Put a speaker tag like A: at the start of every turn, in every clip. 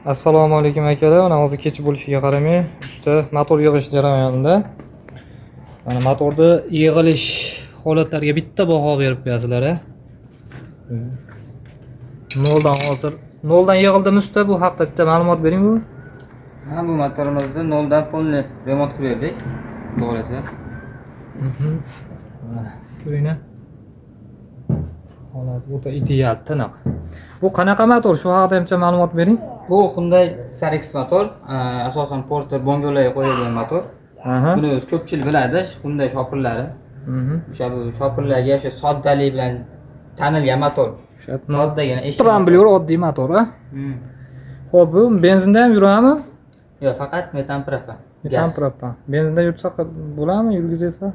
A: Assalomu alaykum akalar. Mana hozir kech bo'lishiga qaramay, usta motor yig'ish jarayonida. Mana motorda yig'ilish holatlariga bitta baho berib qo'yasizlar. Noldan yig'ildimi usta? Bu haqda bitta ma'lumot bering bu.
B: Ha, bu motorimizda noldan polni remont qilib berdik. To'g'risi.
A: Ko'ring. Holat o'ta ideal, tiniq. Bu qanaqa motor? Shu haqida hamcha ma'lumot bering.
B: Bu Hyundai Starex motor, asosan Porter Bongo'larga qo'yilgan motor. Buni o'zi ko'pchilik biladi, Hyundai shopirlari. O'sha bu shopirlarga o'sha soddalik bilan tanilgan motor. Oddagina
A: Tramblyor oddiy motor, a? Xo'p, bu benzinda ham yuradimi?
B: Yo'q, faqat metan propan.
A: Metan propan. Benzinda yursa bo'ladimi, yurgizsa?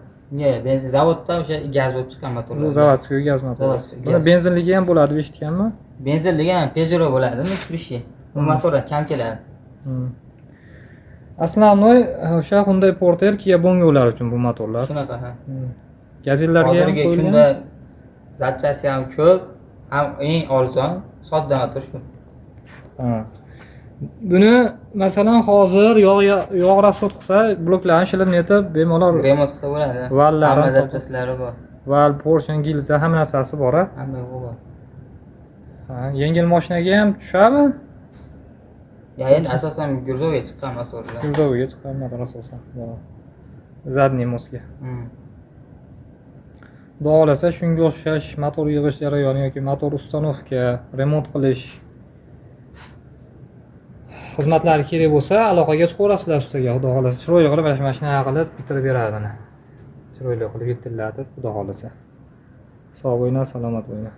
B: Yo'q, benzin zavoddan o'sha gaz bo'lib chiqqan motorlar.
A: Bu zavodskiy gaz motor. Buni benzinligi ham bo'ladi, eshitganmi?
B: Benzinligi ham Peugeot bo'ladimi, Mitsubishi. Bu motorlar kam keladi.
A: Основной o'sha Hyundai Porter, Kia Bongo'lar uchun bu motorlar.
B: Shunaqa, ha.
A: Gazellarga ham
B: qo'yilgan. Kunda zapchasi ham ko'p, ham eng arzon, sodda motor shu.
A: Buni masalan hozir yog' rasxod qilsa, bloklarni shilinib netib, bemalol
B: remont qilsa bo'ladi.
A: Vallarni
B: adaptatsiyalari bor.
A: Val, Porsche, gilza hamma narsasi bor, a?
B: Hamma bor.
A: Yengil mashinaga ham tushadimi?
B: Endi asosan Gurzoga chiqqan motorlar.
A: Gurzoga chiqqan motor asosan. Zadniy mostga. Xudo xolasa shunga o'xshash motor yig'ish jarayoni yoki motor ustanovka, remont qilish xizmatlari kerak bo'lsa, aloqaga chiqaverasizlar ustaga. Xudo xolasa chiroyli qilib mana shunaqa qilib bitirib beradi mana. Chiroyli qilib yetillatib, xudo xolasa. Sog' bo'ling, salomat bo'ling.